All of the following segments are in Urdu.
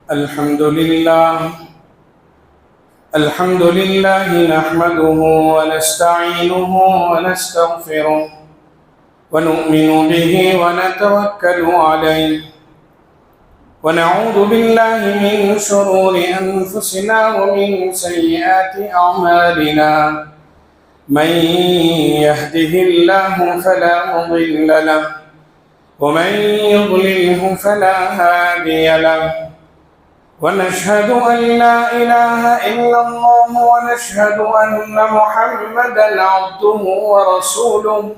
الحمد لله نحمده ونستعينه ونستغفره ونؤمن به ونتوكل عليه ونعوذ بالله من شرور أنفسنا ومن سيئات أعمالنا من يهده الله فلا مضل له ومن يضلله فلا هادي له ونشهد أن لا إله إلا الله ونشهد أن محمدا عبده ورسوله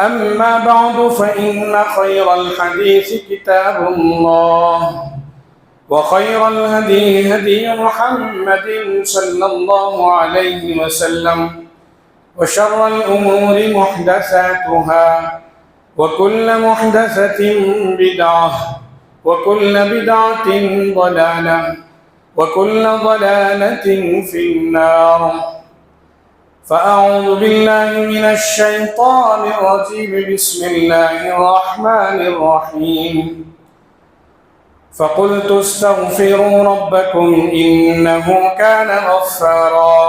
أما بعد فإن خير الحديث كتاب الله وخير الهدي هدي محمد صلى الله عليه وسلم وشر الأمور محدثاتها وكل محدثة بدعة وكل بدعة ضلالة وكل ضلالة في النار فأعوذ بالله من الشيطان الرجيم بسم الله الرحمن الرحيم فقلت استغفروا ربكم إنه كان غفارا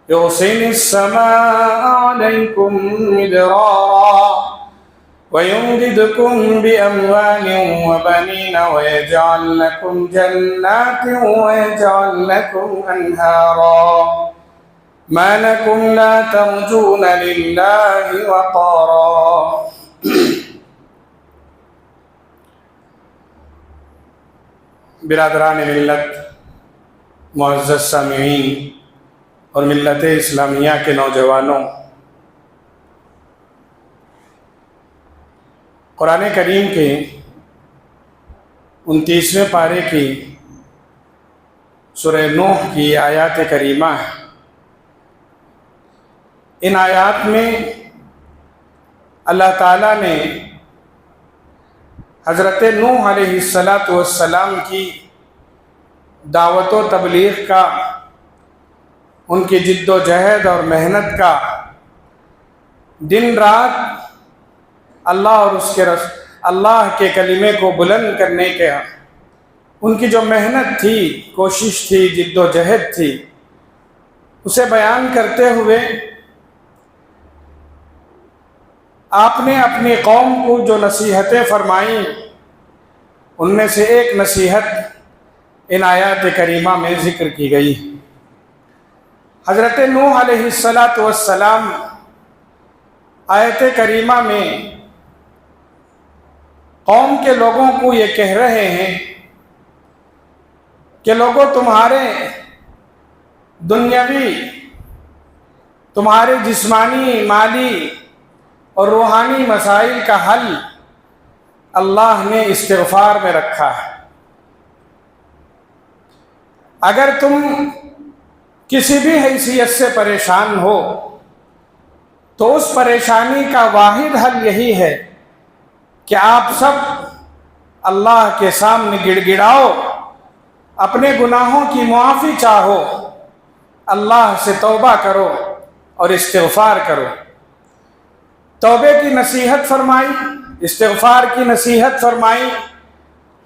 يرسل السماء عليكم مدرارا ويمددكم بأموال وبنين ويجعل لكم جنات ويجعل لكم أنهارا ما لكم لا ترجون لله وقارا برادران ملت، معزز سامعین اور ملت اسلامیہ کے نوجوانوں، قرآن کریم کے 29ویں پارے کی سورہ نوح کی آیات کریمہ ہے۔ ان آیات میں اللہ تعالیٰ نے حضرت نوح علیہ السلام کی دعوت و تبلیغ کا، ان کی جد و جہد اور محنت کا، دن رات اللہ اور اللہ کے کلمے کو بلند کرنے کا ان کی جو محنت تھی، کوشش تھی، جد و جہد تھی، اسے بیان کرتے ہوئے آپ نے اپنی قوم کو جو نصیحتیں فرمائیں، ان میں سے ایک نصیحت ان آیات کریمہ میں ذکر کی گئی۔ حضرت نوح علیہ السلام آیت کریمہ میں قوم کے لوگوں کو یہ کہہ رہے ہیں کہ لوگوں، تمہارے دنیاوی، تمہارے جسمانی، مالی اور روحانی مسائل کا حل اللہ نے استغفار میں رکھا ہے۔ اگر تم کسی بھی حیثیت سے پریشان ہو تو اس پریشانی کا واحد حل یہی ہے کہ آپ سب اللہ کے سامنے گڑ گڑاؤ، اپنے گناہوں کی معافی چاہو، اللہ سے توبہ کرو اور استغفار کرو۔ توبے کی نصیحت فرمائی، استغفار کی نصیحت فرمائی،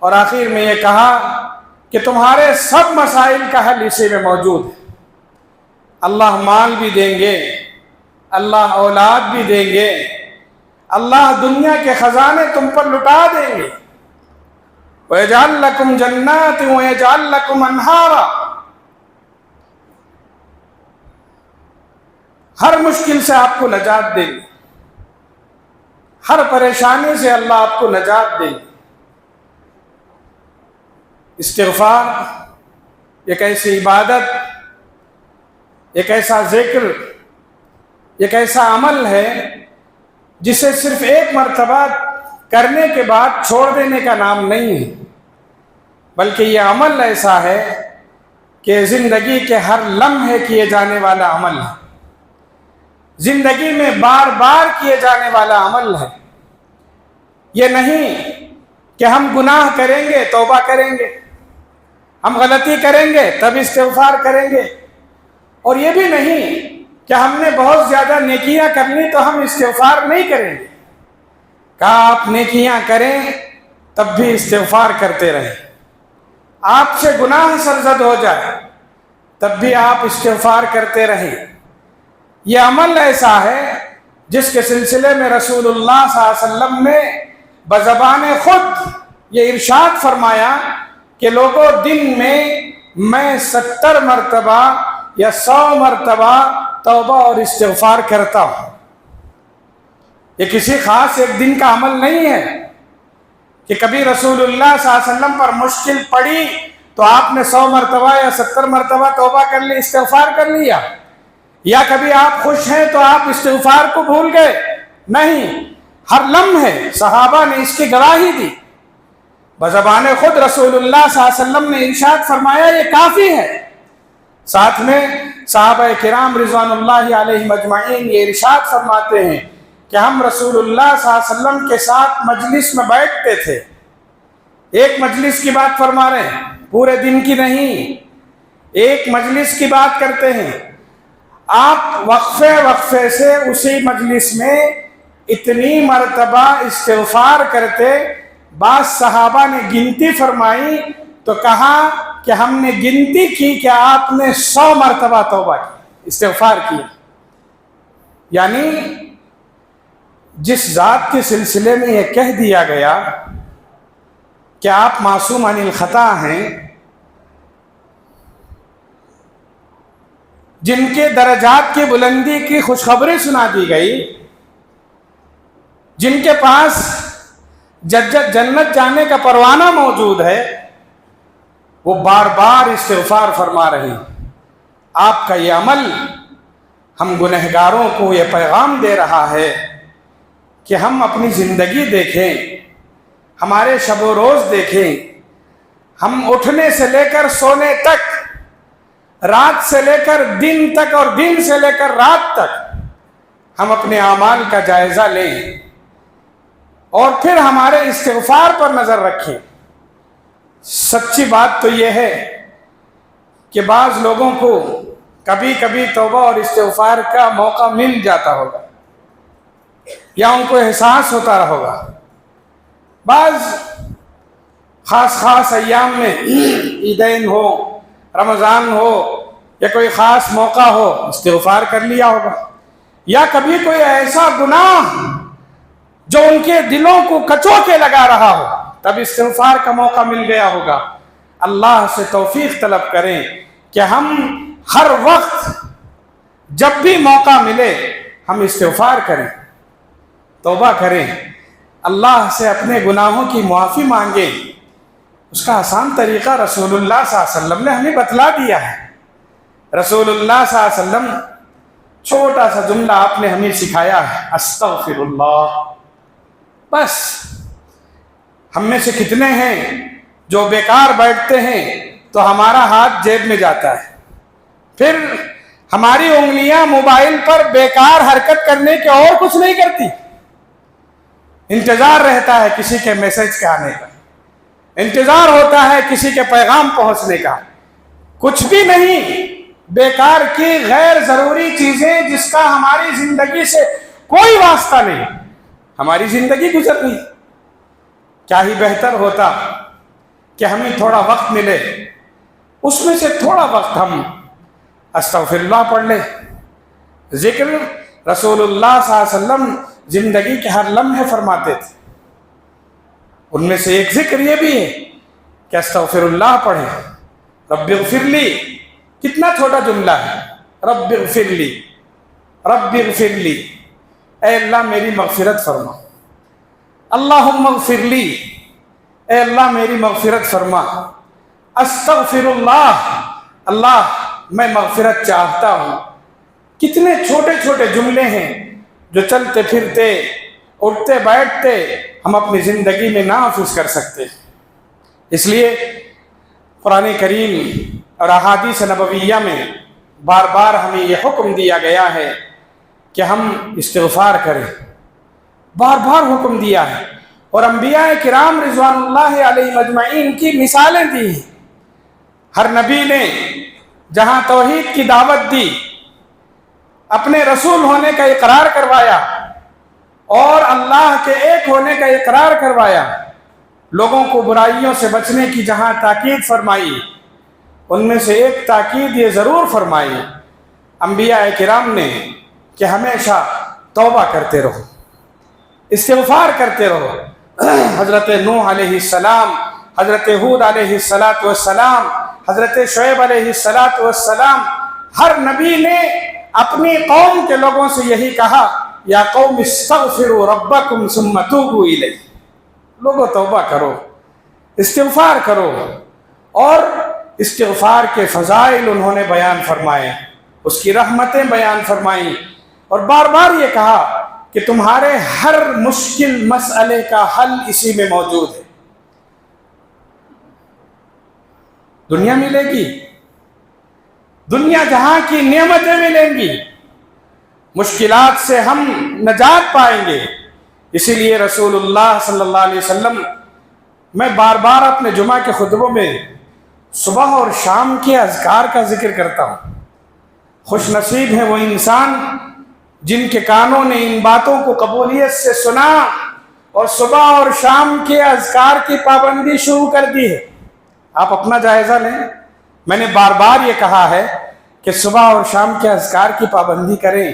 اور آخر میں یہ کہا کہ تمہارے سب مسائل کا حل اسی میں موجود ہے۔ اللہ مال بھی دیں گے، اللہ اولاد بھی دیں گے، اللہ دنیا کے خزانے تم پر لٹا دیں گے۔ وَيَجْعَلْ لَكُمْ جَنَّاتٍ وَيَجْعَلْ لَكُمْ أَنْهَارًا۔ ہر مشکل سے آپ کو نجات دیں گے، ہر پریشانی سے اللہ آپ کو نجات دیں گے۔ استغفار ایک ایسی عبادت، ایک ایسا ذکر، ایک ایسا عمل ہے جسے صرف ایک مرتبہ کرنے کے بعد چھوڑ دینے کا نام نہیں ہے، بلکہ یہ عمل ایسا ہے کہ زندگی کے ہر لمحے کیے جانے والا عمل ہے، زندگی میں بار بار کیے جانے والا عمل ہے۔ یہ نہیں کہ ہم گناہ کریں گے توبہ کریں گے، ہم غلطی کریں گے تب استغفار کریں گے، اور یہ بھی نہیں کہ ہم نے بہت زیادہ نیکیاں کرنی تو ہم استغفار نہیں کریں گے۔ کہا آپ نیکیاں کریں تب بھی استغفار کرتے رہیں، آپ سے گناہ سرزد ہو جائے تب بھی آپ استغفار کرتے رہیں۔ یہ عمل ایسا ہے جس کے سلسلے میں رسول اللہ صلی اللہ علیہ وسلم نے بزبان خود یہ ارشاد فرمایا کہ لوگوں، دن میں 70 مرتبہ یا 100 مرتبہ توبہ اور استغفار کرتا ہوں۔ یہ کسی خاص ایک دن کا عمل نہیں ہے کہ کبھی رسول اللہ صلی اللہ علیہ وسلم پر مشکل پڑی تو آپ نے 100 مرتبہ یا 70 مرتبہ توبہ کر لی، استغفار کر لیا، یا کبھی آپ خوش ہیں تو آپ استغفار کو بھول گئے۔ نہیں، ہر لمحے صحابہ نے اس کی گواہی دی، بزبان خود رسول اللہ صلی اللہ علیہ وسلم نے ارشاد فرمایا یہ کافی ہے۔ ساتھ میں صحابہ کرام رضوان اللہ علیہم اجمعین یہ ارشاد فرماتے ہیں کہ ہم رسول اللہ صلی اللہ علیہ وسلم کے ساتھ مجلس میں بیٹھتے تھے۔ ایک مجلس کی بات فرما رہے ہیں، پورے دن کی نہیں، ایک مجلس کی بات کرتے ہیں۔ آپ وقفے سے اسی مجلس میں اتنی مرتبہ استغفار کرتے، بعض صحابہ نے گنتی فرمائی تو کہا کہ ہم نے گنتی کی کہ آپ نے 100 مرتبہ توبہ کی، استغفار کی۔ یعنی جس ذات کے سلسلے میں یہ کہہ دیا گیا کہ آپ معصوم عن الخطا ہیں، جن کے درجات کی بلندی کی خوشخبری سنا دی گئی، جن کے پاس جنت جانے کا پروانہ موجود ہے، وہ بار بار استغفار فرما رہے ہیں۔ آپ کا یہ عمل ہم گنہگاروں کو یہ پیغام دے رہا ہے کہ ہم اپنی زندگی دیکھیں، ہمارے شب و روز دیکھیں، ہم اٹھنے سے لے کر سونے تک، رات سے لے کر دن تک اور دن سے لے کر رات تک ہم اپنے اعمال کا جائزہ لیں اور پھر ہمارے استغفار پر نظر رکھیں۔ سچی بات تو یہ ہے کہ بعض لوگوں کو کبھی کبھی توبہ اور استغفار کا موقع مل جاتا ہوگا یا ان کو احساس ہوتا ہوگا، بعض خاص ایام میں، عیدین ہو، رمضان ہو یا کوئی خاص موقع ہو، استغفار کر لیا ہوگا، یا کبھی کوئی ایسا گناہ جو ان کے دلوں کو کچو کے لگا رہا ہو تب استغفار کا موقع مل گیا ہوگا۔ اللہ سے توفیق طلب کریں کہ ہم ہر وقت جب بھی موقع ملے ہم استغفار کریں، توبہ کریں، اللہ سے اپنے گناہوں کی معافی مانگیں۔ اس کا آسان طریقہ رسول اللہ صلی اللہ علیہ وسلم نے ہمیں بتلا دیا ہے۔ رسول اللہ صلی اللہ علیہ وسلم چھوٹا سا جملہ آپ نے ہمیں سکھایا ہے، استغفر اللہ۔ بس ہم میں سے کتنے ہیں جو بیکار بیٹھتے ہیں تو ہمارا ہاتھ جیب میں جاتا ہے، پھر ہماری انگلیاں موبائل پر بیکار حرکت کرنے کے اور کچھ نہیں کرتی، انتظار رہتا ہے کسی کے میسج کے آنے کا، انتظار ہوتا ہے کسی کے پیغام پہنچنے کا، کچھ بھی نہیں، بیکار کی غیر ضروری چیزیں جس کا ہماری زندگی سے کوئی واسطہ نہیں، ہماری زندگی گزر رہی۔ کیا ہی بہتر ہوتا کہ ہمیں تھوڑا وقت ملے، اس میں سے تھوڑا وقت ہم استغفر اللہ پڑھ لیں۔ ذکر رسول اللہ صلی اللہ علیہ وسلم زندگی کے ہر لمحے فرماتے تھے، ان میں سے ایک ذکر یہ بھی ہے کہ استغفر اللہ پڑھیں۔ رب اغفر لی، کتنا چھوٹا جملہ ہے، رب اغفر لی، رب اغفر لی، اے اللہ میری مغفرت فرما، اللہم اغفر لی، اے اللہ میری مغفرت فرما، استغفر اللہ، اللہ میں مغفرت چاہتا ہوں۔ کتنے چھوٹے چھوٹے جملے ہیں جو چلتے پھرتے، اٹھتے بیٹھتے ہم اپنی زندگی میں نافذ کر سکتے ہیں۔ اس لیے قرآن کریم اور احادیث نبویہ میں بار بار ہمیں یہ حکم دیا گیا ہے کہ ہم استغفار کریں، بار بار حکم دیا ہے، اور انبیاء کرام رضوان اللہ علیہ مجمعین کی مثالیں دی ہیں۔ ہر نبی نے جہاں توحید کی دعوت دی، اپنے رسول ہونے کا اقرار کروایا اور اللہ کے ایک ہونے کا اقرار کروایا، لوگوں کو برائیوں سے بچنے کی جہاں تاکید فرمائی، ان میں سے ایک تاکید یہ ضرور فرمائی انبیاء کرام نے کہ ہمیشہ توبہ کرتے رہو، استغفار کرتے رہو۔ حضرت نوح علیہ السلام، حضرت ہود علیہ السلام، حضرت شعیب علیہ السلام، ہر نبی نے اپنی قوم کے لوگوں سے یہی کہا، یا قوم استغفروا ربکم ثم توبوا الیہ، لوگوں توبہ کرو، استغفار کرو۔ اور استغفار کے فضائل انہوں نے بیان فرمائے، اس کی رحمتیں بیان فرمائیں، اور بار بار یہ کہا کہ تمہارے ہر مشکل مسئلے کا حل اسی میں موجود ہے۔ دنیا ملے گی، دنیا جہاں کی نعمتیں ملیں گی، مشکلات سے ہم نجات پائیں گے۔ اسی لیے رسول اللہ صلی اللہ علیہ وسلم، میں بار بار اپنے جمعہ کے خطبوں میں صبح اور شام کے اذکار کا ذکر کرتا ہوں۔ خوش نصیب ہے وہ انسان جن کے کانوں نے ان باتوں کو قبولیت سے سنا اور صبح اور شام کے اذکار کی پابندی شروع کر دی ہے۔ آپ اپنا جائزہ لیں، میں نے بار بار یہ کہا ہے کہ صبح اور شام کے اذکار کی پابندی کریں۔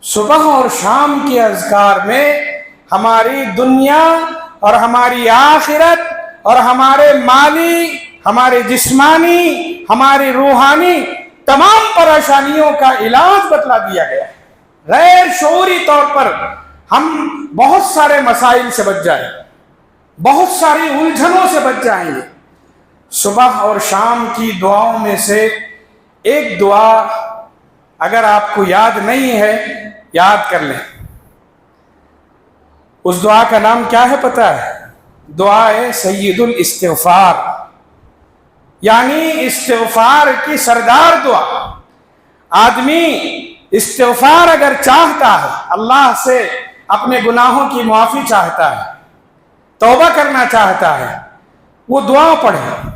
صبح اور شام کے اذکار میں ہماری دنیا اور ہماری آخرت اور ہمارے مالی، ہمارے جسمانی، ہماری روحانی تمام پریشانیوں کا علاج بتلا دیا گیا ہے۔ غیر شعوری طور پر ہم بہت سارے مسائل سے بچ جائیں، بہت ساری الجھنوں سے بچ جائیں گے۔ صبح اور شام کی دعاؤں میں سے ایک دعا اگر آپ کو یاد نہیں ہے، یاد کر لیں۔ اس دعا کا نام کیا ہے پتہ ہے؟ دعا ہے سید الاستغفار، یعنی استغفار کی سردار دعا۔ آدمی استغفار اگر چاہتا ہے، اللہ سے اپنے گناہوں کی معافی چاہتا ہے، توبہ کرنا چاہتا ہے، وہ دعا پڑھے۔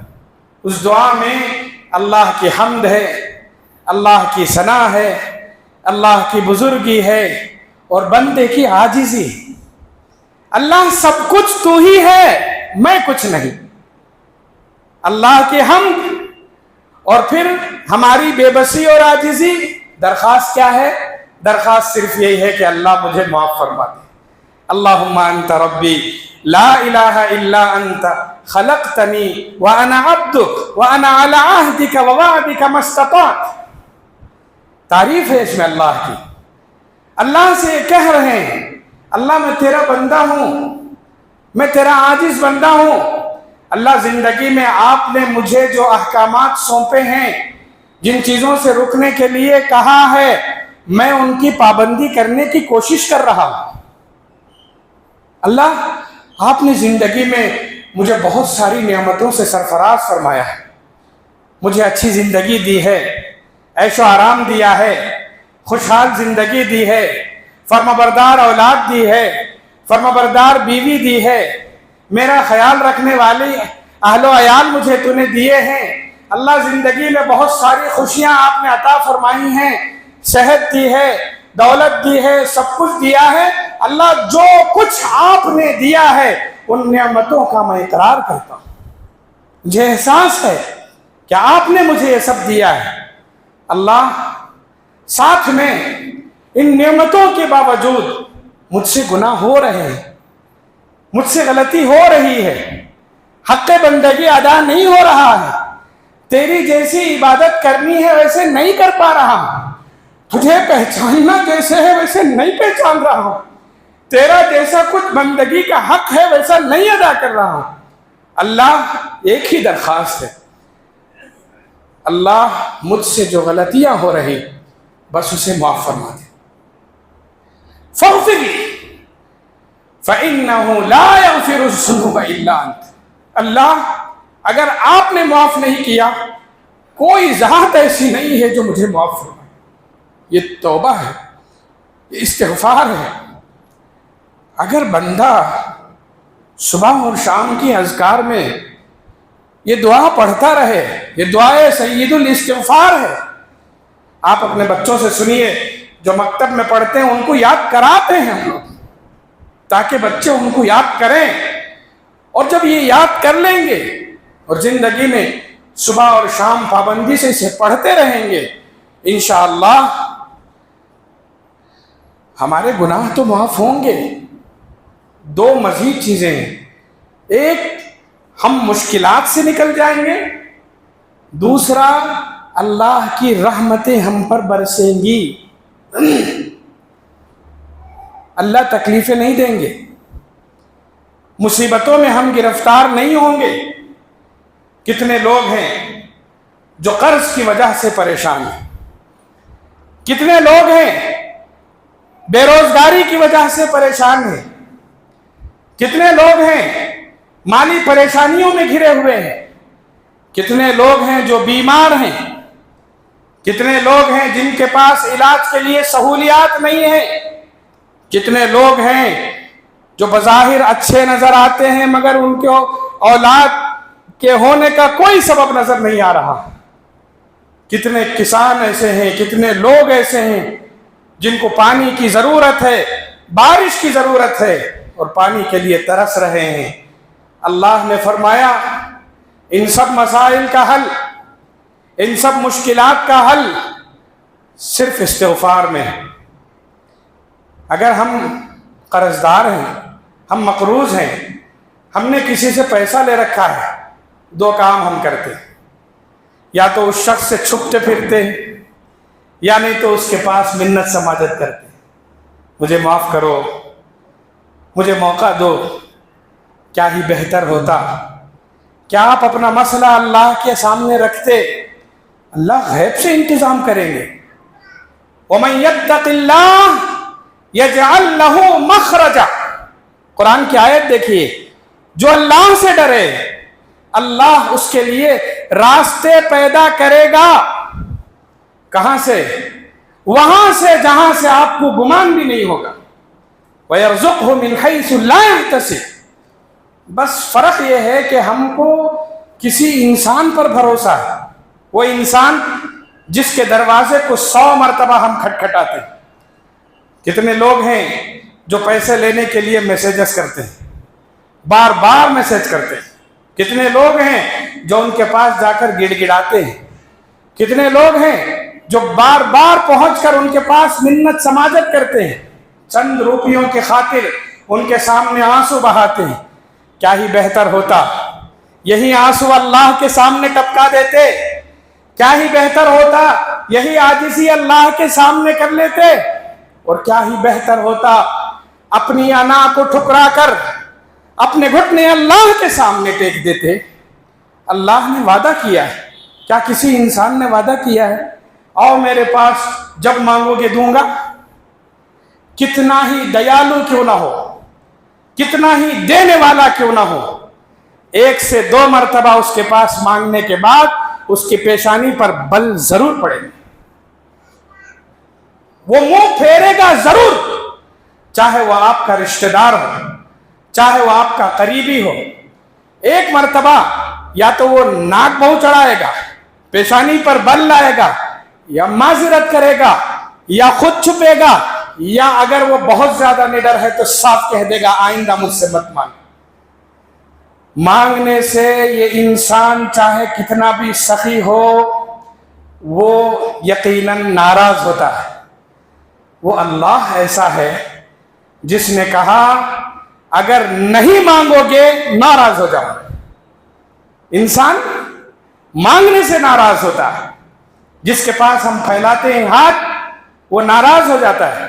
اس دعا میں اللہ کی حمد ہے، اللہ کی ثنا ہے، اللہ کی بزرگی ہے اور بندے کی عاجزی ہے۔ اللہ سب کچھ تو ہی ہے، میں کچھ نہیں۔ اللہ کی حمد، اور پھر ہماری بے بسی اور عاجزی۔ درخواست کیا ہے؟ درخواست صرف یہی ہے کہ اللہ مجھے معاف فرما دے۔ اللہم انت ربی لا الہ الا انت خلقتنی وانا عبدک وانا علی عہدک ووعدک ما استطعت۔ تعریف ہے اس میں اللہ کی۔ اللہ سے یہ کہہ رہے ہیں، اللہ میں تیرا بندہ ہوں، میں تیرا عاجز بندہ ہوں۔ اللہ زندگی میں آپ نے مجھے جو احکامات سونپے ہیں، جن چیزوں سے رکنے کے لیے کہا ہے، میں ان کی پابندی کرنے کی کوشش کر رہا ہوں۔ اللہ آپ نے زندگی میں مجھے بہت ساری نعمتوں سے سرفراز فرمایا ہے، مجھے اچھی زندگی دی ہے، عیش و آرام دیا ہے، خوشحال زندگی دی ہے، فرمانبردار اولاد دی ہے، فرمانبردار بیوی دی ہے، میرا خیال رکھنے والی اہل و عیال مجھے تو نے دیے ہیں۔ اللہ زندگی میں بہت ساری خوشیاں آپ نے عطا فرمائی ہیں، صحت دی ہے، دولت دی ہے، سب کچھ دیا ہے۔ اللہ جو کچھ آپ نے دیا ہے ان نعمتوں کا میں اقرار کرتا ہوں، مجھے احساس ہے کہ آپ نے مجھے یہ سب دیا ہے۔ اللہ ساتھ میں ان نعمتوں کے باوجود مجھ سے گناہ ہو رہے ہیں، مجھ سے غلطی ہو رہی ہے، حق بندگی ادا نہیں ہو رہا ہے، تیری جیسی عبادت کرنی ہے ویسے نہیں کر پا رہا ہوں، تجھے پہچاننا جیسے ہے ویسے نہیں پہچان رہا ہوں، تیرا جیسا کچھ بندگی کا حق ہے ویسا نہیں ادا کر رہا ہوں۔ اللہ ایک ہی درخواست ہے، اللہ مجھ سے جو غلطیاں ہو رہی بس اسے معاف فرما دے۔ فاغفر لی فإنہ لا یغفر الذنوب الا انت۔ اللہ اگر آپ نے معاف نہیں کیا، کوئی ذات ایسی نہیں ہے جو مجھے معاف فرمائے۔ یہ توبہ ہے، یہ استغفار ہے۔ اگر بندہ صبح اور شام کی اذکار میں یہ دعا پڑھتا رہے، یہ دعائے سید الاستغفار ہے۔ آپ اپنے بچوں سے سنیے، جو مکتب میں پڑھتے ہیں ان کو یاد کراتے ہیں ہم لوگ، تاکہ بچے ان کو یاد کریں اور جب یہ یاد کر لیں گے اور زندگی میں صبح اور شام پابندی سے اسے پڑھتے رہیں گے، انشاءاللہ ہمارے گناہ تو معاف ہوں گے۔ دو مزید چیزیں ہیں، ایک ہم مشکلات سے نکل جائیں گے، دوسرا اللہ کی رحمتیں ہم پر برسیں گی۔ اللہ تکلیفیں نہیں دیں گے، مصیبتوں میں ہم گرفتار نہیں ہوں گے۔ کتنے لوگ ہیں جو قرض کی وجہ سے پریشان ہیں، کتنے لوگ ہیں بے روزگاری کی وجہ سے پریشان ہیں، کتنے لوگ ہیں مالی پریشانیوں میں گھرے ہوئے ہیں، کتنے لوگ ہیں جو بیمار ہیں، کتنے لوگ ہیں جن کے پاس علاج کے لیے سہولیات نہیں ہیں، کتنے لوگ ہیں جو بظاہر اچھے نظر آتے ہیں مگر ان کو اولاد کے ہونے کا کوئی سبب نظر نہیں آ رہا۔ کتنے کسان ایسے ہیں، کتنے لوگ ایسے ہیں جن کو پانی کی ضرورت ہے، بارش کی ضرورت ہے اور پانی کے لیے ترس رہے ہیں۔ اللہ نے فرمایا ان سب مسائل کا حل، ان سب مشکلات کا حل صرف استغفار میں ہے۔ اگر ہم قرض دار ہیں، ہم مقروض ہیں، ہم نے کسی سے پیسہ لے رکھا ہے، دو کام ہم کرتے ہیں، یا تو اس شخص سے چھپتے پھرتے ہیں یا نہیں تو اس کے پاس منت سماجت کرتے ہیں، مجھے معاف کرو، مجھے موقع دو۔ کیا ہی بہتر ہوتا کیا آپ اپنا مسئلہ اللہ کے سامنے رکھتے، اللہ غیب سے انتظام کریں گے۔ وَمَن يَتَّقِ اللَّهَ يَجْعَلْ لَهُ مَخْرَجًا، قرآن کی آیت دیکھیے، جو اللہ سے ڈرے اللہ اس کے لیے راستے پیدا کرے گا۔ کہاں سے؟ وہاں سے جہاں سے آپ کو گمان بھی نہیں ہوگا۔ وَيَرْزُقْهُ مِنْ حَيْثُ لَا يَحْتَسِبُ، بس فرق یہ ہے کہ ہم کو کسی انسان پر بھروسہ ہے، وہ انسان جس کے دروازے کو 100 مرتبہ ہم کھٹکھٹاتے ہیں۔ کتنے لوگ ہیں جو پیسے لینے کے لیے میسیجز کرتے ہیں، بار بار میسیج کرتے ہیں، کتنے لوگ ہیں جو ان کے پاس جا کر گڑ گڑاتے ہیں، کتنے لوگ ہیں جو بار بار پہنچ کر ان کے پاس منت سماجت کرتے ہیں، چند روپیوں کی خاطر ان کے سامنے آنسو بہاتے ہیں۔ کیا ہی بہتر ہوتا یہی آنسو اللہ کے سامنے ٹپکا دیتے، کیا ہی بہتر ہوتا یہی عاجزی اللہ کے سامنے کر لیتے، اور کیا ہی بہتر ہوتا اپنی انا کو ٹھکرا کر اپنے گھٹنے اللہ کے سامنے ٹیک دیتے۔ اللہ نے وعدہ کیا ہے، کیا کسی انسان نے وعدہ کیا ہے آؤ میرے پاس جب مانگو گے دوں گا؟ کتنا ہی دیالو کیوں نہ ہو، کتنا ہی دینے والا کیوں نہ ہو، 1 سے 2 مرتبہ اس کے پاس مانگنے کے بعد اس کی پیشانی پر بل ضرور پڑے گا، وہ منہ پھیرے گا ضرور، چاہے وہ آپ کا رشتہ دار ہو، چاہے وہ آپ کا قریبی ہو۔ 1 مرتبہ یا تو وہ ناک بہو چڑھائے گا، پیشانی پر بل لائے گا، یا معذرت کرے گا، یا خود چھپے گا، یا اگر وہ بہت زیادہ نڈر ہے تو صاف کہہ دے گا آئندہ مجھ سے مت مانگ۔ مانگنے سے یہ انسان چاہے کتنا بھی سخی ہو وہ یقیناً ناراض ہوتا ہے۔ وہ اللہ ایسا ہے جس نے کہا اگر نہیں مانگو گے ناراض ہو جاؤ۔ انسان مانگنے سے ناراض ہوتا ہے، جس کے پاس ہم پھیلاتے ہیں ہاتھ وہ ناراض ہو جاتا ہے،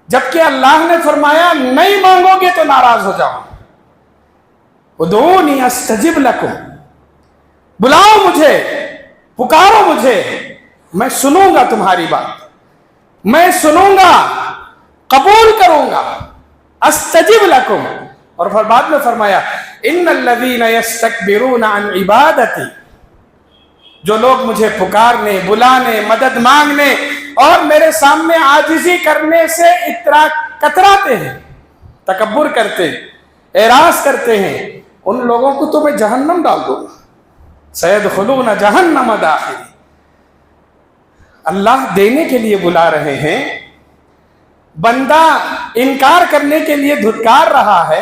جبکہ اللہ نے فرمایا نہیں مانگو گے تو ناراض ہو جاؤ۔ ادعونی استجب لکم، بلاؤ مجھے، پکارو مجھے، میں سنوں گا تمہاری بات، میں سنوں گا، قبول کروں گا۔ استجب لکم، اور پھر بعد میں فرمایا ان الذین یستکبرون عن عبادتی، جو لوگ مجھے پکارنے، بلانے، مدد مانگنے اور میرے سامنے عاجزی کرنے سے کتراتے ہیں، تکبر کرتے ہیں، اعراض کرتے ہیں، ان لوگوں کو تو میں جہنم ڈال دوں گا۔ سیدخلون جہنم داخل، اللہ دینے کے لیے بلا رہے ہیں، بندہ انکار کرنے کے لیے دھتکار رہا ہے،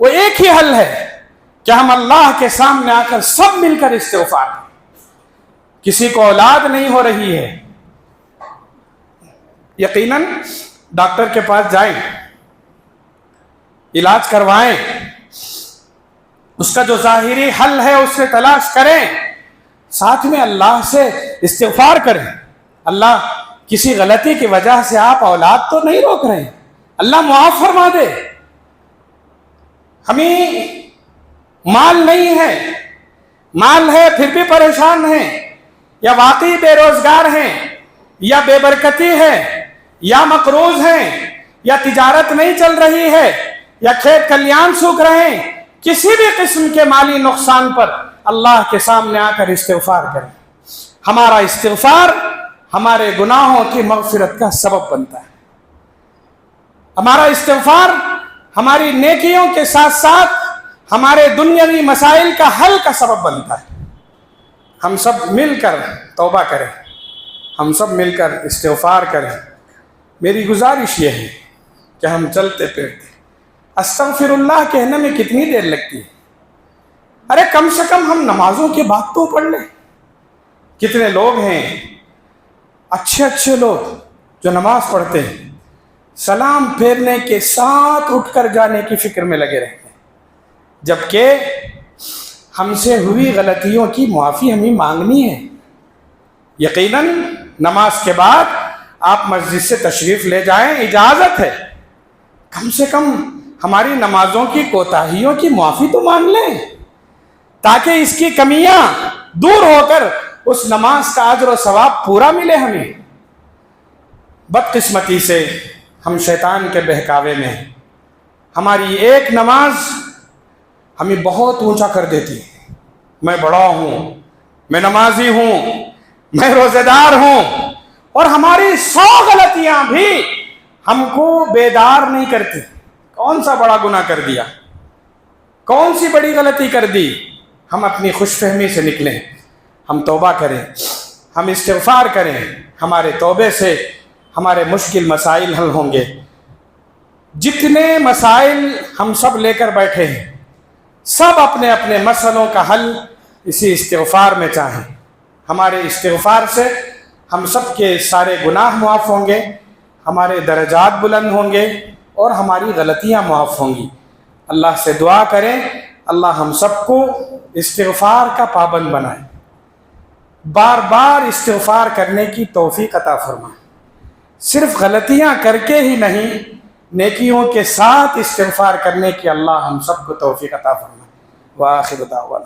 وہ ایک ہی حل ہے کہ ہم اللہ کے سامنے آ کر سب مل کر استغفار کریں۔ کسی کو اولاد نہیں ہو رہی ہے، یقیناً ڈاکٹر کے پاس جائیں، علاج کروائیں، اس کا جو ظاہری حل ہے اس سے تلاش کریں، ساتھ میں اللہ سے استغفار کریں۔ اللہ کسی غلطی کی وجہ سے آپ اولاد تو نہیں روک رہے ہیں، اللہ معاف فرما دے۔ ہمیں مال نہیں ہے، مال ہے پھر بھی پریشان ہیں، یا واقعی بے روزگار ہیں، یا بے برکتی ہے، یا مقروض ہیں، یا تجارت نہیں چل رہی ہے، یا کھیت کلیان سوکھ رہے ہیں، کسی بھی قسم کے مالی نقصان پر اللہ کے سامنے آ کر استغفار کریں۔ ہمارا استغفار ہمارے گناہوں کی مغفرت کا سبب بنتا ہے۔ ہمارا استغفار ہماری نیکیوں کے ساتھ ساتھ ہمارے دنیاوی مسائل کا حل کا سبب بنتا ہے۔ ہم سب مل کر توبہ کریں، ہم سب مل کر استغفار کریں۔ میری گزارش یہ ہے کہ ہم چلتے پھرتے استغفر اللہ کہنے میں کتنی دیر لگتی ہے؟ ارے کم سے کم ہم نمازوں کی بات تو پڑھ لیں۔ کتنے لوگ ہیں اچھے لوگ جو نماز پڑھتے ہیں، سلام پھیرنے کے ساتھ اٹھ کر جانے کی فکر میں لگے رہتے ہیں، جبکہ ہم سے ہوئی غلطیوں کی معافی ہمیں مانگنی ہے۔ یقیناً نماز کے بعد آپ مسجد سے تشریف لے جائیں، اجازت ہے، کم سے کم ہماری نمازوں کی کوتاہیوں کی معافی تو مانگ لیں، تاکہ اس کی کمیاں دور ہو کر اس نماز کا اجر و ثواب پورا ملے ہمیں۔ بدقسمتی سے ہم شیطان کے بہکاوے میں ہیں، ہماری ایک نماز ہمیں بہت اونچا کر دیتی ہے۔ میں بڑا ہوں، میں نمازی ہوں، میں روزہ دار ہوں، اور ہماری 100 غلطیاں بھی ہم کو بیدار نہیں کرتی۔ کون سا بڑا گناہ کر دیا، کون سی بڑی غلطی کر دی؟ ہم اپنی خوش فہمی سے نکلیں، ہم توبہ کریں، ہم استغفار کریں۔ ہمارے توبے سے ہمارے مشکل مسائل حل ہوں گے۔ جتنے مسائل ہم سب لے کر بیٹھے ہیں، سب اپنے اپنے مسئلوں کا حل اسی استغفار میں چاہیں۔ ہمارے استغفار سے ہم سب کے سارے گناہ معاف ہوں گے، ہمارے درجات بلند ہوں گے، اور ہماری غلطیاں معاف ہوں گی۔ اللہ سے دعا کریں اللہ ہم سب کو استغفار کا پابند بنائے، بار بار استغفار کرنے کی توفیق عطا فرمائے۔ صرف غلطیاں کر کے ہی نہیں، نیکیوں کے ساتھ استغفار کرنے کی اللہ ہم سب کو توفیق عطا فرمائے۔ وآخر دعوانا